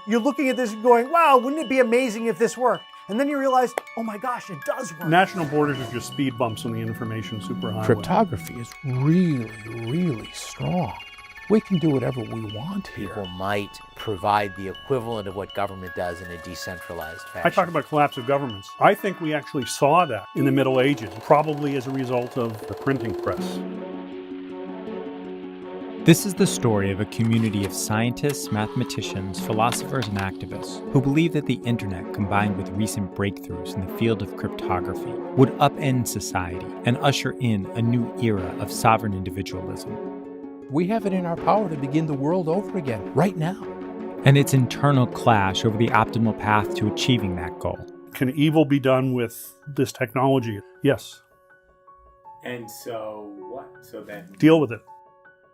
you're looking at this and going, wow, wouldn't it be amazing if this worked? And then you realize, oh my gosh, it does work. National borders are just speed bumps on the information superhighway. Cryptography is really, really strong. We can do whatever we want here. People might provide the equivalent of what government does in a decentralized fashion. I talk about collapse of governments. I think we actually saw that in the Middle Ages, probably as a result of the printing press. This is the story of a community of scientists, mathematicians, philosophers, and activists who believe that the internet, combined with recent breakthroughs in the field of cryptography, would upend society and usher in a new era of sovereign individualism. We have it in our power to begin the world over again, right now. And its internal clash over the optimal path to achieving that goal. Can evil be done with this technology? Yes. And so what? So then Deal with it.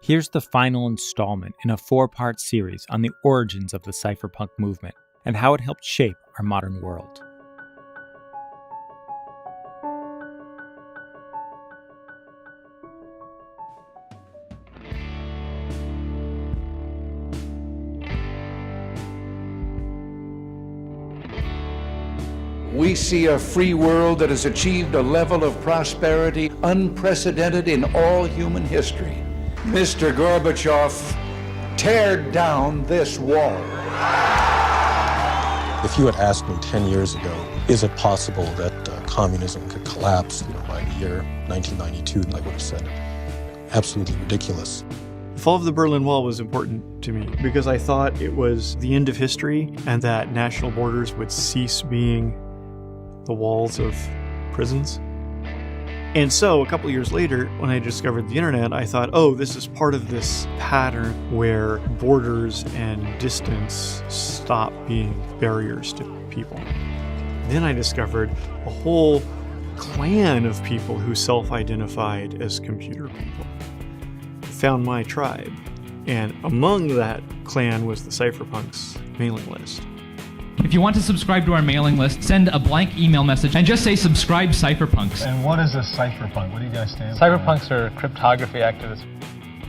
Here's the final installment in a 4-part series on the origins of the cypherpunk movement and how it helped shape our modern world. We see a free world that has achieved a level of prosperity unprecedented in all human history. Mr. Gorbachev, tear down this wall. If you had asked me 10 years ago, is it possible that communism could collapse by the year 1992, I would have said, absolutely ridiculous. The fall of the Berlin Wall was important to me because I thought it was the end of history and that national borders would cease being the walls of prisons. And so a couple years later, when I discovered the internet, I thought, oh, this is part of this pattern where borders and distance stop being barriers to people. Then I discovered a whole clan of people who self-identified as computer people. I found my tribe, and among that clan was the Cypherpunks mailing list. If you want to subscribe to our mailing list, send a blank email message and just say subscribe Cypherpunks. And what is a cypherpunk? What do you guys stand for? Cypherpunks are cryptography activists.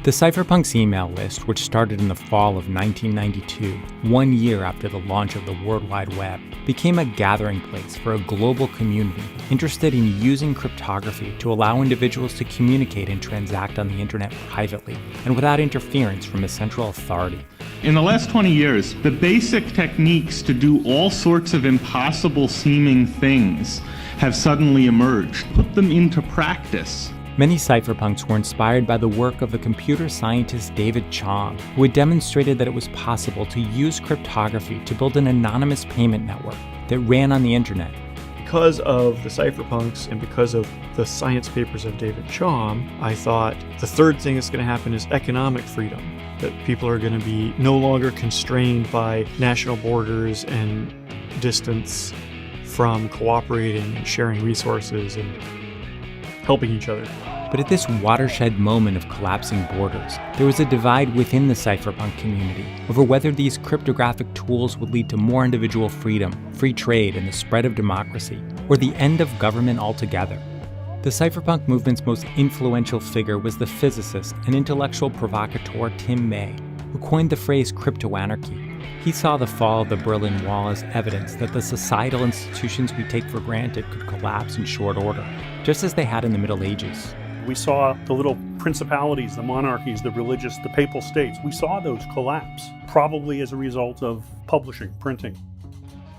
The Cypherpunks email list, which started in the fall of 1992, 1 year after the launch of the World Wide Web, became a gathering place for a global community interested in using cryptography to allow individuals to communicate and transact on the internet privately and without interference from a central authority. In the last 20 years, the basic techniques to do all sorts of impossible seeming things have suddenly emerged. Put them into practice. Many cypherpunks were inspired by the work of the computer scientist David Chaum, who had demonstrated that it was possible to use cryptography to build an anonymous payment network that ran on the internet. Because of the cypherpunks and because of the science papers of David Chaum, I thought the third thing that's going to happen is economic freedom. That people are going to be no longer constrained by national borders and distance from cooperating and sharing resources and helping each other. But at this watershed moment of collapsing borders, there was a divide within the cypherpunk community over whether these cryptographic tools would lead to more individual freedom, free trade, and the spread of democracy, or the end of government altogether. The cypherpunk movement's most influential figure was the physicist and intellectual provocateur Tim May, who coined the phrase cryptoanarchy. He saw the fall of the Berlin Wall as evidence that the societal institutions we take for granted could collapse in short order, just as they had in the Middle Ages. We saw the little principalities, the monarchies, the religious, the papal states. We saw those collapse, probably as a result of publishing, printing.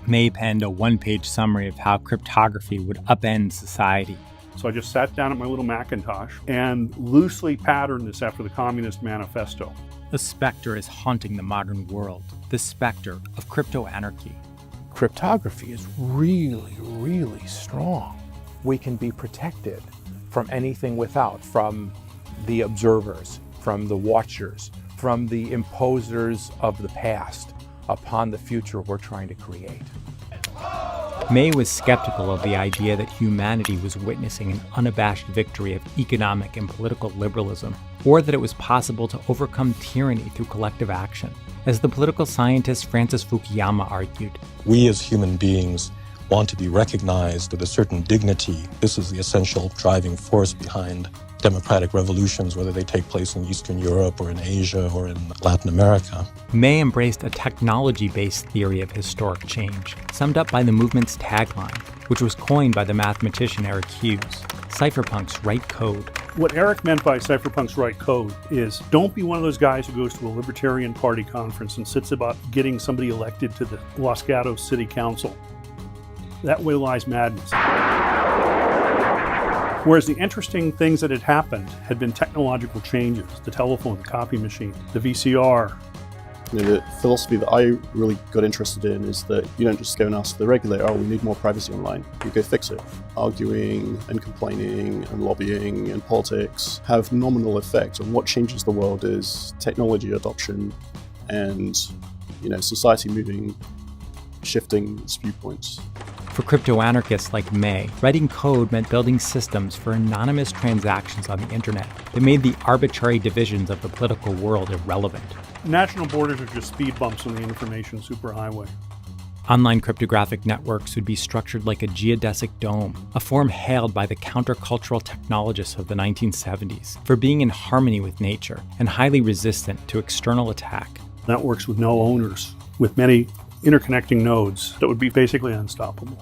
May penned a 1-page summary of how cryptography would upend society. So I just sat down at my little Macintosh and loosely patterned this after the Communist Manifesto. A specter is haunting the modern world, the specter of cryptoanarchy. Cryptography is really, really strong. We can be protected from anything without, from the observers, from the watchers, from the imposers of the past upon the future we're trying to create. May was skeptical of the idea that humanity was witnessing an unabashed victory of economic and political liberalism, or that it was possible to overcome tyranny through collective action. As the political scientist Francis Fukuyama argued, We as human beings want to be recognized with a certain dignity. This is the essential driving force behind democratic revolutions, whether they take place in Eastern Europe or in Asia or in Latin America. May embraced a technology-based theory of historic change, summed up by the movement's tagline, which was coined by the mathematician Eric Hughes: cypherpunks write code. What Eric meant by cypherpunks write code is don't be one of those guys who goes to a Libertarian Party conference and sits about getting somebody elected to the Los Gatos City Council. That way lies madness. Whereas the interesting things that had happened had been technological changes: the telephone, the copy machine, the VCR. The philosophy that I really got interested in is that you don't just go and ask the regulator, oh, we need more privacy online. You go fix it. Arguing and complaining and lobbying and politics have nominal effect on what changes the world is technology adoption and, society shifting its viewpoints. For crypto-anarchists like May, writing code meant building systems for anonymous transactions on the internet that made the arbitrary divisions of the political world irrelevant. National borders are just speed bumps on the information superhighway. Online cryptographic networks would be structured like a geodesic dome, a form hailed by the countercultural technologists of the 1970s for being in harmony with nature and highly resistant to external attack. Networks with no owners, with many interconnecting nodes that would be basically unstoppable.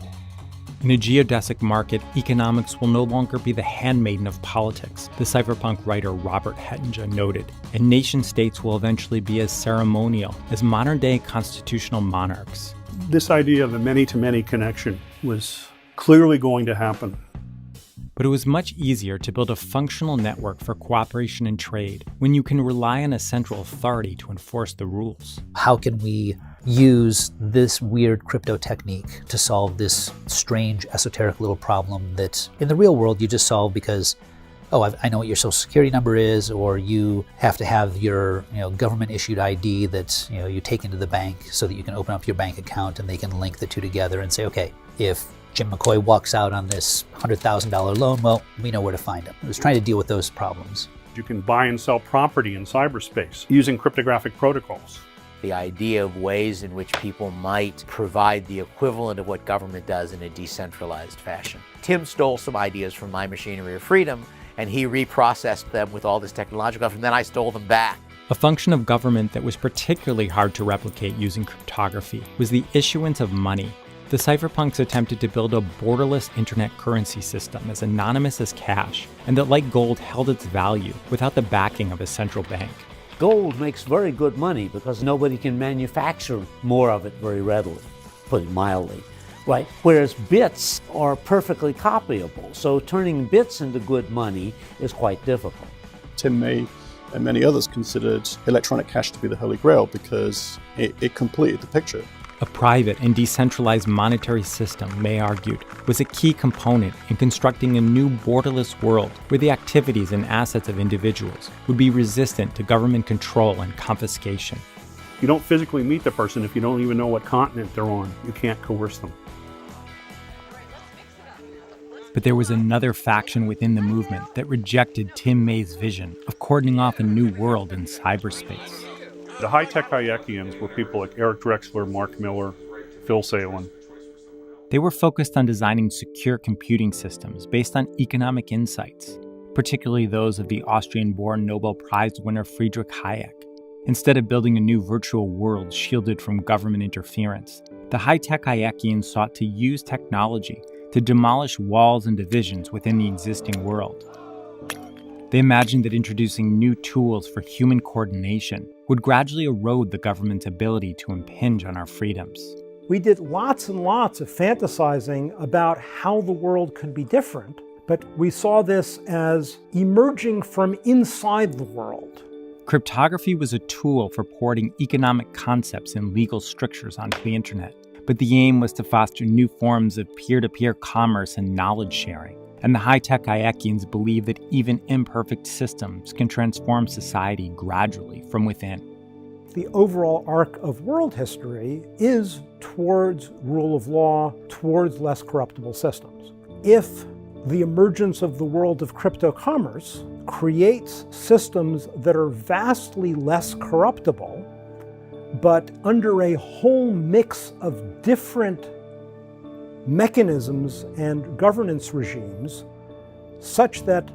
In a geodesic market, economics will no longer be the handmaiden of politics, the cypherpunk writer Robert Hettinger noted, and nation-states will eventually be as ceremonial as modern-day constitutional monarchs. This idea of a many-to-many connection was clearly going to happen. But it was much easier to build a functional network for cooperation and trade when you can rely on a central authority to enforce the rules. How can we use this weird crypto technique to solve this strange, esoteric little problem that in the real world you just solve because, I know what your social security number is, or you have to have your government issued ID that you take into the bank so that you can open up your bank account and they can link the two together and say, okay, if Jim McCoy walks out on this $100,000 loan, well, we know where to find him. I was trying to deal with those problems. You can buy and sell property in cyberspace using cryptographic protocols. The idea of ways in which people might provide the equivalent of what government does in a decentralized fashion. Tim stole some ideas from My Machinery of Freedom, and he reprocessed them with all this technological stuff, and then I stole them back. A function of government that was particularly hard to replicate using cryptography was the issuance of money. The cypherpunks attempted to build a borderless internet currency system as anonymous as cash, and that, like gold, held its value without the backing of a central bank. Gold makes very good money because nobody can manufacture more of it very readily, put it mildly, right? Whereas bits are perfectly copyable, so turning bits into good money is quite difficult. Tim May and many others considered electronic cash to be the holy grail because it completed the picture. A private and decentralized monetary system, May argued, was a key component in constructing a new borderless world where the activities and assets of individuals would be resistant to government control and confiscation. You don't physically meet the person if you don't even know what continent they're on. You can't coerce them. But there was another faction within the movement that rejected Tim May's vision of cordoning off a new world in cyberspace. The high-tech Hayekians were people like Eric Drexler, Mark Miller, Phil Salin. They were focused on designing secure computing systems based on economic insights, particularly those of the Austrian-born Nobel Prize winner Friedrich Hayek. Instead of building a new virtual world shielded from government interference, the high-tech Hayekians sought to use technology to demolish walls and divisions within the existing world. They imagined that introducing new tools for human coordination would gradually erode the government's ability to impinge on our freedoms. We did lots and lots of fantasizing about how the world could be different, but we saw this as emerging from inside the world. Cryptography was a tool for porting economic concepts and legal strictures onto the internet, but the aim was to foster new forms of peer-to-peer commerce and knowledge sharing. And the high-tech Hayekians believe that even imperfect systems can transform society gradually from within. The overall arc of world history is towards rule of law, towards less corruptible systems. If the emergence of the world of crypto commerce creates systems that are vastly less corruptible, but under a whole mix of different mechanisms and governance regimes, such that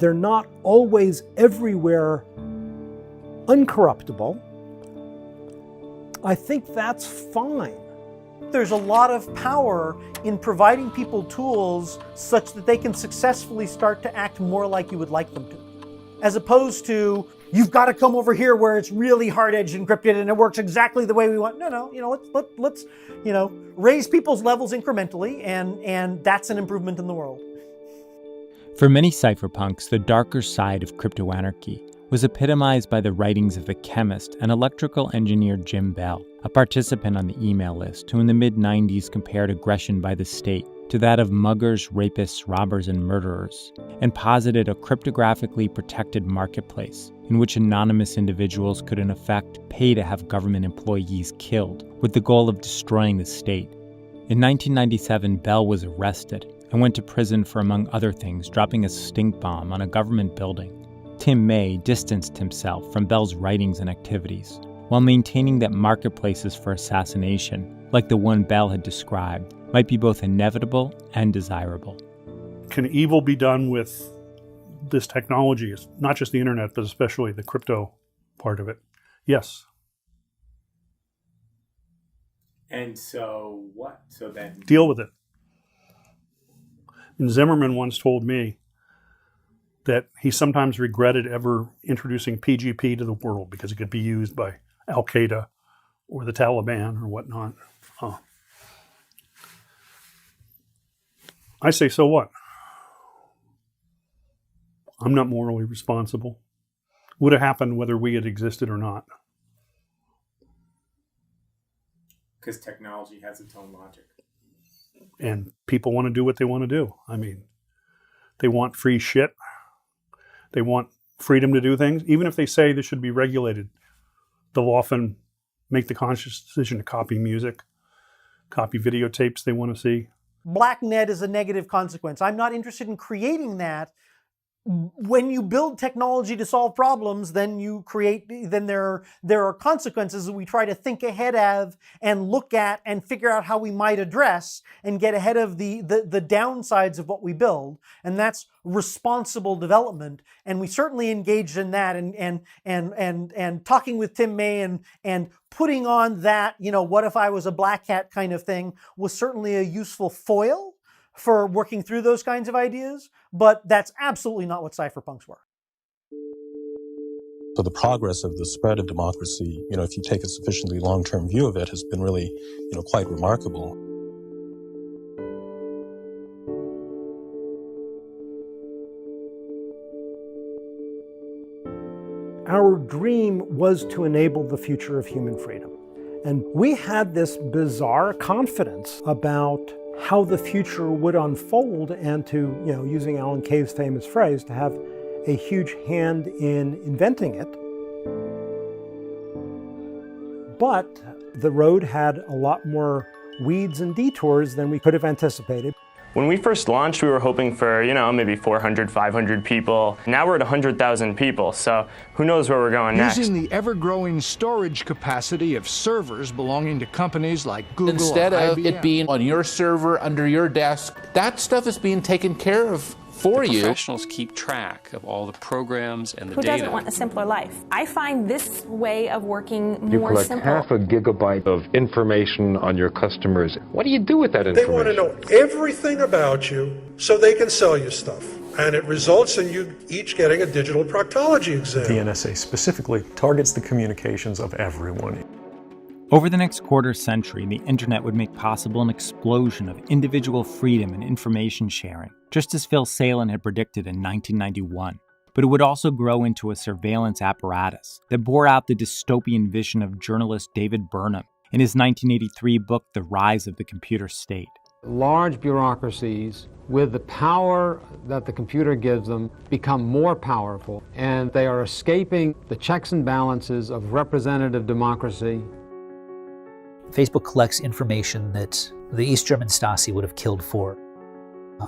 they're not always everywhere uncorruptible, I think that's fine. There's a lot of power in providing people tools such that they can successfully start to act more like you would like them to. As opposed to, you've got to come over here where it's really hard-edged encrypted and it works exactly the way we want. No, let's raise people's levels incrementally, and that's an improvement in the world. For many cypherpunks, the darker side of crypto-anarchy was epitomized by the writings of the chemist and electrical engineer Jim Bell, a participant on the email list who in the mid-90s compared aggression by the state to that of muggers, rapists, robbers, and murderers, and posited a cryptographically protected marketplace in which anonymous individuals could in effect pay to have government employees killed with the goal of destroying the state. In 1997, Bell was arrested and went to prison for, among other things, dropping a stink bomb on a government building. Tim May distanced himself from Bell's writings and activities, while maintaining that marketplaces for assassination, like the one Bell had described, might be both inevitable and desirable. Can evil be done with this technology? It's not just the internet, but especially the crypto part of it. Yes. And so what? So then deal with it. And Zimmerman once told me that he sometimes regretted ever introducing PGP to the world because it could be used by Al-Qaeda or the Taliban or whatnot. I say, so what? I'm not morally responsible. Would have happened whether we had existed or not. Because technology has its own logic. And people want to do what they want to do. I mean, they want free shit. They want freedom to do things. Even if they say this should be regulated, they'll often make the conscious decision to copy music, copy videotapes they want to see. BlackNet is a negative consequence. I'm not interested in creating that. When you build technology to solve problems, then there are consequences that we try to think ahead of and look at and figure out how we might address and get ahead of the downsides of what we build. And that's responsible development. And we certainly engaged in that and talking with Tim May and putting on that, what if I was a black hat kind of thing was certainly a useful foil for working through those kinds of ideas, but that's absolutely not what cypherpunks were. So the progress of the spread of democracy, if you take a sufficiently long-term view of it, has been really, quite remarkable. Our dream was to enable the future of human freedom. And we had this bizarre confidence about how the future would unfold and to, using Alan Kay's famous phrase, to have a huge hand in inventing it. But the road had a lot more weeds and detours than we could have anticipated. When we first launched, we were hoping for, maybe 400, 500 people. Now we're at 100,000 people, so who knows where we're going next. Using the ever-growing storage capacity of servers belonging to companies like Google Instead or of IBM. it being on your server under your desk, that stuff is being taken care of for you. Professionals keep track of all the programs and the Who data. doesn't want a simpler life? I find this way of working You more collect simple. half a gigabyte of information on your customers. What do you do with that They information? want to know everything about you so they can sell you stuff. And it results in you each getting a digital proctology exam. The NSA specifically targets the communications of everyone. Over the next quarter century, the internet would make possible an explosion of individual freedom and information sharing, just as Phil Salen had predicted in 1991. But it would also grow into a surveillance apparatus that bore out the dystopian vision of journalist David Burnham in his 1983 book, The Rise of the Computer State. Large bureaucracies, with the power that the computer gives them, become more powerful, and they are escaping the checks and balances of representative democracy. Facebook collects information that the East German Stasi would have killed for.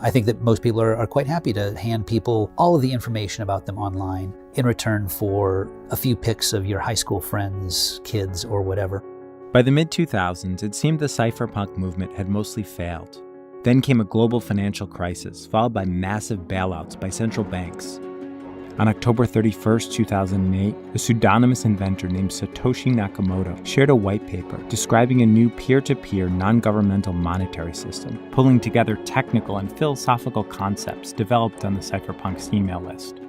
I think that most people are quite happy to hand people all of the information about them online in return for a few pics of your high school friends, kids, or whatever. By the mid-2000s, it seemed the cypherpunk movement had mostly failed. Then came a global financial crisis, followed by massive bailouts by central banks. On October 31, 2008, a pseudonymous inventor named Satoshi Nakamoto shared a white paper describing a new peer-to-peer non-governmental monetary system, pulling together technical and philosophical concepts developed on the cypherpunks' email list.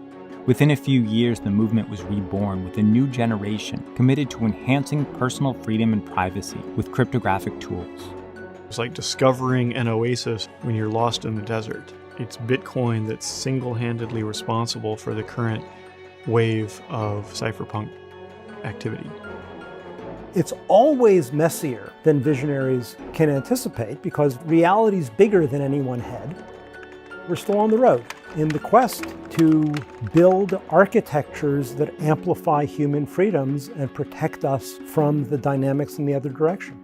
Within a few years, the movement was reborn with a new generation committed to enhancing personal freedom and privacy with cryptographic tools. It's like discovering an oasis when you're lost in the desert. It's Bitcoin that's single-handedly responsible for the current wave of cypherpunk activity. It's always messier than visionaries can anticipate because reality's bigger than any one head. We're still on the road in the quest to build architectures that amplify human freedoms and protect us from the dynamics in the other direction.